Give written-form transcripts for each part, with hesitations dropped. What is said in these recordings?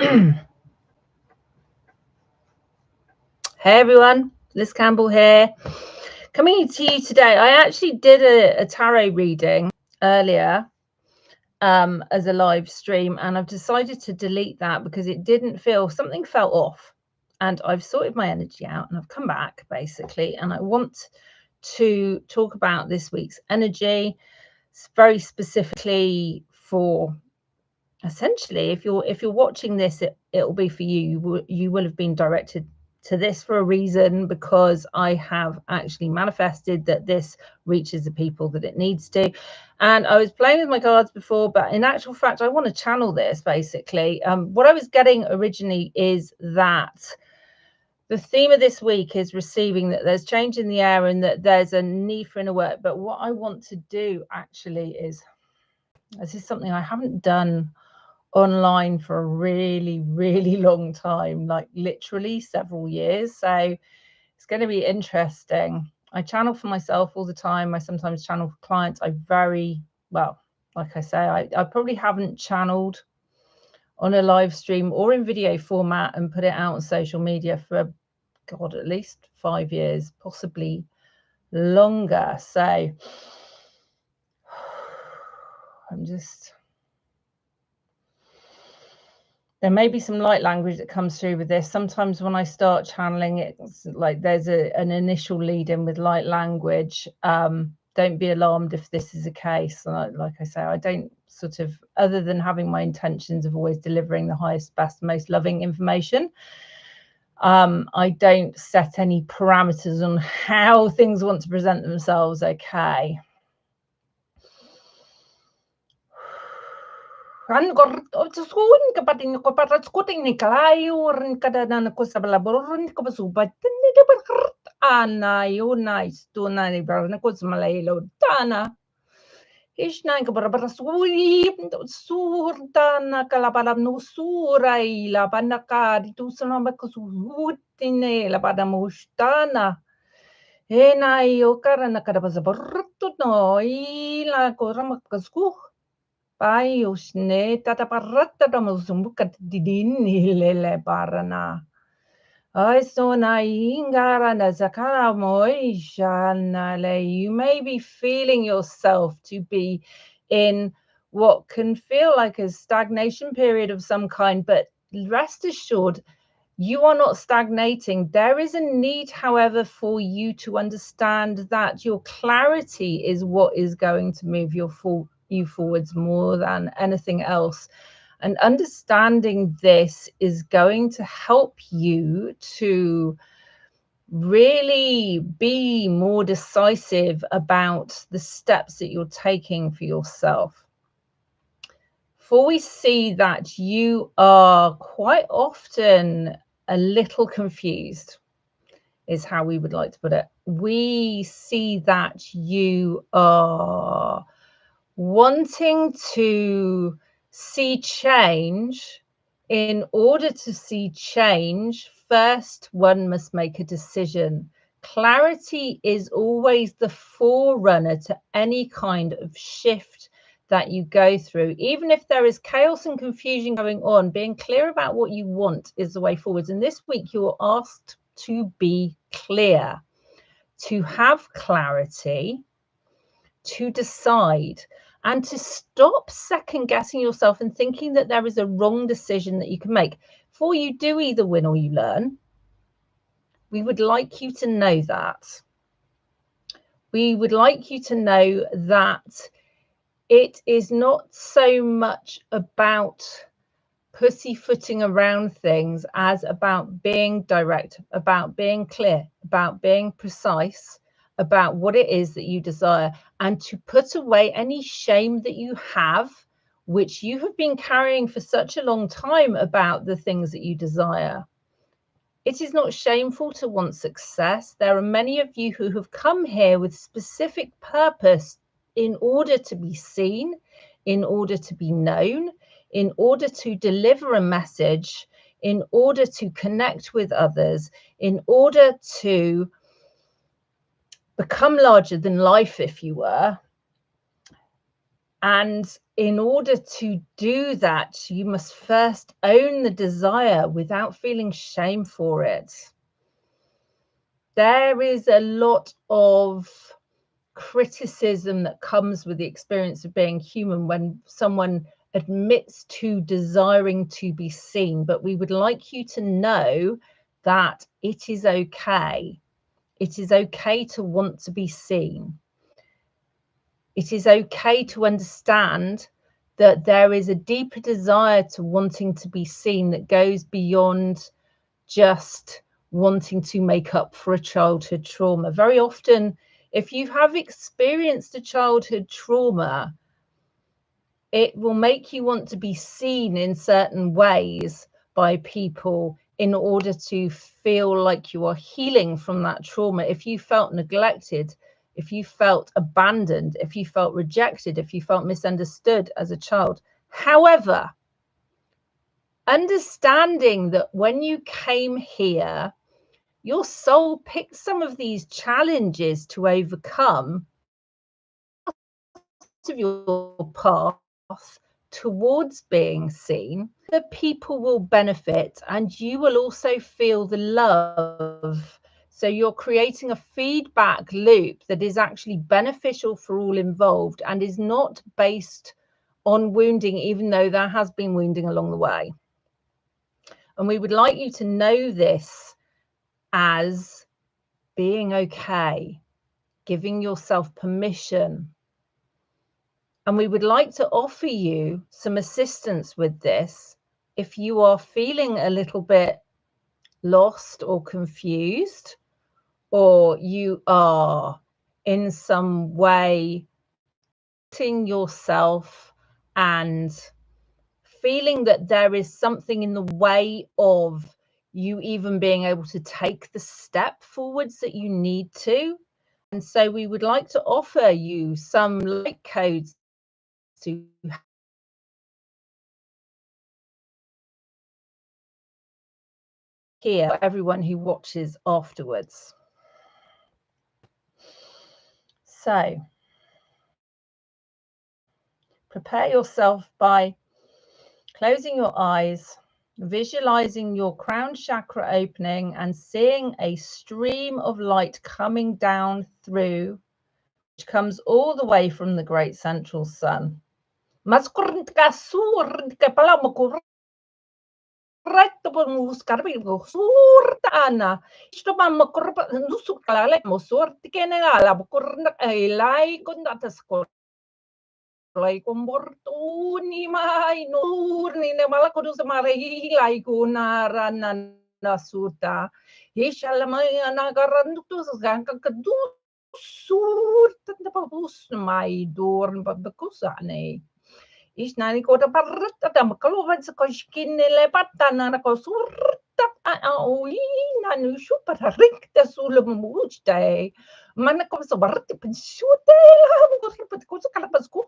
Hey everyone, Liz Campbell here. Coming to you today, I actually did a tarot reading earlier as a live stream, and I've decided to delete that because it didn't feel, something felt off, and I've sorted my energy out and I've come back basically, and I want to talk about this week's energy very specifically for, essentially, if you're watching this, it'll be for you. You will have been directed to this for a reason, because I have actually manifested that this reaches the people that it needs to. And I was playing with my cards before, but in actual fact, I want to channel this basically. What I was getting originally is that the theme of this week is receiving, that there's change in the air and that there's a need for inner work. But what I want to do actually is, this is something I haven't done online for a really long time, like literally several years. So it's going to be interesting. I channel for myself all the time. I sometimes channel for clients. I very well, like I say, I probably haven't channeled on a live stream or in video format and put it out on social media for, God, at least 5 years, possibly longer. So I'm just, there may be some light language that comes through with this. Sometimes when I start channeling, it's like there's an initial lead in with light language. Don't be alarmed if this is a case. Like I say, I don't sort of, other than having my intentions of always delivering the highest, best, most loving information, I don't set any parameters on how things want to present themselves. Okay. Ran suun kapatin ko para skuting ni kalayo rin kada na ko sa balaborin ko basubat ni de ana yo nice to na ni bar na ko sa malaylo tana ish na ka para sui surtana kalapalam no surai la panaka dito sa na ko suutine la pada mustana na yo karana kada basaborto no ila ko ramakasku Paiusne tataparata musumbukat didinilele parana. I saw na ingara na zakara moishanale. You may be feeling yourself to be in what can feel like a stagnation period of some kind, but rest assured, you are not stagnating. There is a need, however, for you to understand that your clarity is what is going to move you forwards more than anything else. And understanding this is going to help you to really be more decisive about the steps that you're taking for yourself. For we see that you are quite often a little confused, is how we would like to put it. We see that you are wanting to see change. In order to see change, first one must make a decision. Clarity is always the forerunner to any kind of shift that you go through. Even if there is chaos and confusion going on, being clear about what you want is the way forwards. And this week you're asked to be clear, to have clarity, to decide, and to stop second guessing yourself and thinking that there is a wrong decision that you can make. For you do either win or you learn. We would like you to know that. We would like you to know that it is not so much about pussyfooting around things as about being direct, about being clear, about being precise, about what it is that you desire, and to put away any shame that you have, which you have been carrying for such a long time about the things that you desire. It is not shameful to want success. There are many of you who have come here with specific purpose in order to be seen, in order to be known, in order to deliver a message, in order to connect with others, in order to become larger than life, if you were. And in order to do that, you must first own the desire without feeling shame for it. There is a lot of criticism that comes with the experience of being human when someone admits to desiring to be seen. But we would like you to know that it is okay. It is okay to want to be seen. It is okay to understand that there is a deeper desire to wanting to be seen that goes beyond just wanting to make up for a childhood trauma. Very often, if you have experienced a childhood trauma, it will make you want to be seen in certain ways by people in order to feel like you are healing from that trauma. If you felt neglected, if you felt abandoned, if you felt rejected, if you felt misunderstood as a child. However, understanding that when you came here, your soul picked some of these challenges to overcome of your path towards being seen, that people will benefit and you will also feel the love. So you're creating a feedback loop that is actually beneficial for all involved and is not based on wounding, even though there has been wounding along the way. And we would like you to know this as being okay, giving yourself permission. And we would like to offer you some assistance with this if you are feeling a little bit lost or confused, or you are in some way yourself and feeling that there is something in the way of you even being able to take the step forwards that you need to. And so we would like to offer you some light codes to hear everyone who watches afterwards. So prepare yourself by closing your eyes, visualizing your crown chakra opening and seeing a stream of light coming down through, which comes all the way from the great central sun. Corretto per buscarvi surtana. Isto mamma corpa nusuk kalale mo sorti kenala bukurna ilai kundata skor. Lai kombortuni mai nurni ne mala kudu samare hilai kunarana nasuta. Ishala mai nagarandu tu sganka kadu surta na pabus mai dorn bakusane. Isnani kota parrata tam kaluvan sa koshkin lepatana na ko surta ina nu super rikta sulum mujtai mana ko sa barti pensute la ko ripat ko sa kalapas ko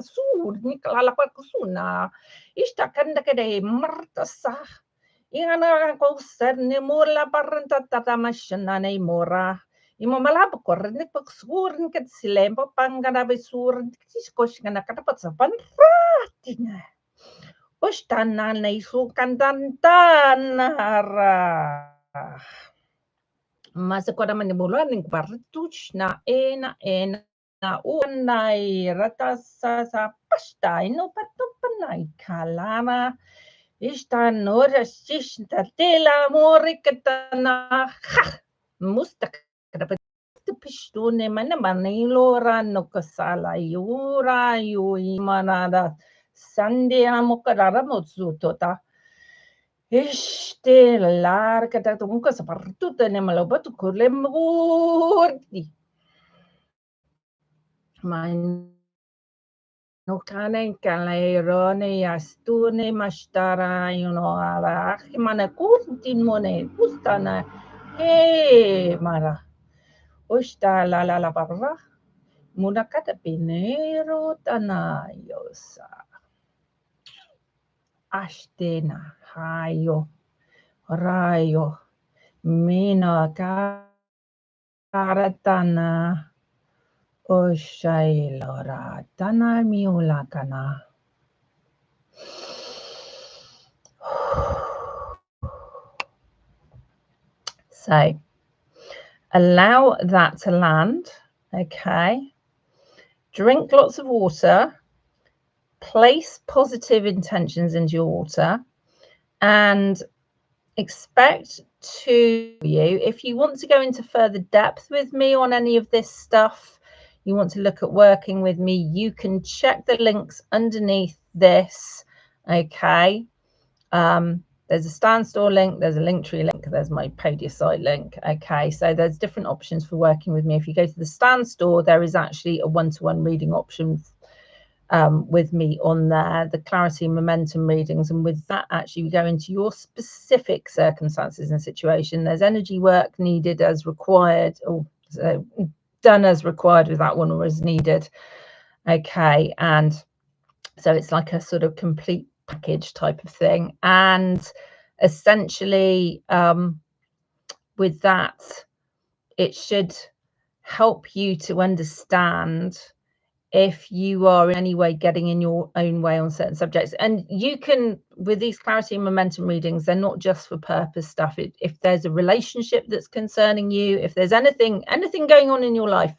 sur ni kalala pa ko suna ista kanda kede marta sa ingana ko ser ni mula parrata tatamashana nei mora Imo malabo kornik pag surin kat silempo pangana be surin kiskos ngana katapat sa panratina. Ostana na isukan tantanara. Masa ko naman nibulan ng partuch na unay rata sa pasta ino patupanay kalama. Istanora sishta tela mori katana mustak pistone mana manilora no kasala yura yui manada sande amokarara mozzutota este larga da comunque soprattutto ne malobatu con le morti ma no cane calairone astune mastara ala mana kurtin mone kustana mara Osta la barra, munakata pinero tanayosa. Ashtena, rayo, mina karatana, Oshailora Dana Miulakana. So allow that to land. Okay. Drink lots of water. Place positive intentions into your water and expect to you, if you want to go into further depth with me on any of this stuff, you want to look at working with me, you can check the links underneath this. Okay. There's a Standstore link, there's a Linktree link, there's my Podiasite link. Okay, so there's different options for working with me. If you go to the Standstore, there is actually a one-to-one reading option with me on there, the clarity and momentum readings. And with that, actually, we go into your specific circumstances and situation. There's energy work needed as required, or done as required with that one, or as needed. Okay, and so it's like a sort of complete package type of thing. And essentially, with that, it should help you to understand if you are in any way getting in your own way on certain subjects. And you can, with these clarity and momentum readings, they're not just for purpose stuff. If there's a relationship that's concerning you, if there's anything going on in your life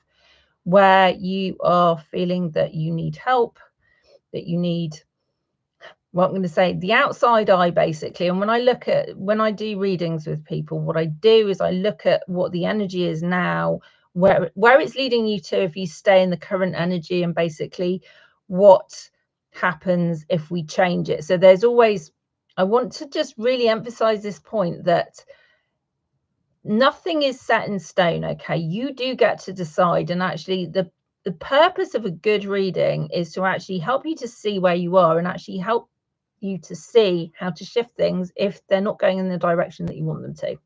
where you are feeling that you need help, that you need, well, I'm going to say the outside eye, basically. And when I do readings with people, what I do is I look at what the energy is now, where it's leading you to if you stay in the current energy, and basically what happens if we change it. So there's always, I want to just really emphasize this point that nothing is set in stone. Okay, you do get to decide. And actually the purpose of a good reading is to actually help you to see where you are and actually help you to see how to shift things if they're not going in the direction that you want them to.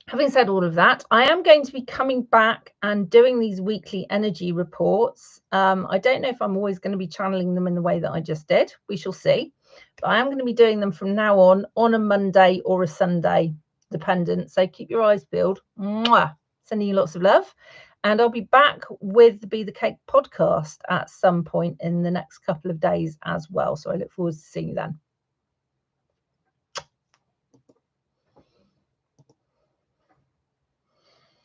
Having said all of that, I am going to be coming back and doing these weekly energy reports. I don't know if I'm always going to be channeling them in the way that I just did. We shall see. But I am going to be doing them from now on a Monday or a Sunday, dependent. So keep your eyes peeled. Mwah! Sending you lots of love. And I'll be back with the Be the Cake podcast at some point in the next couple of days as well. So I look forward to seeing you then.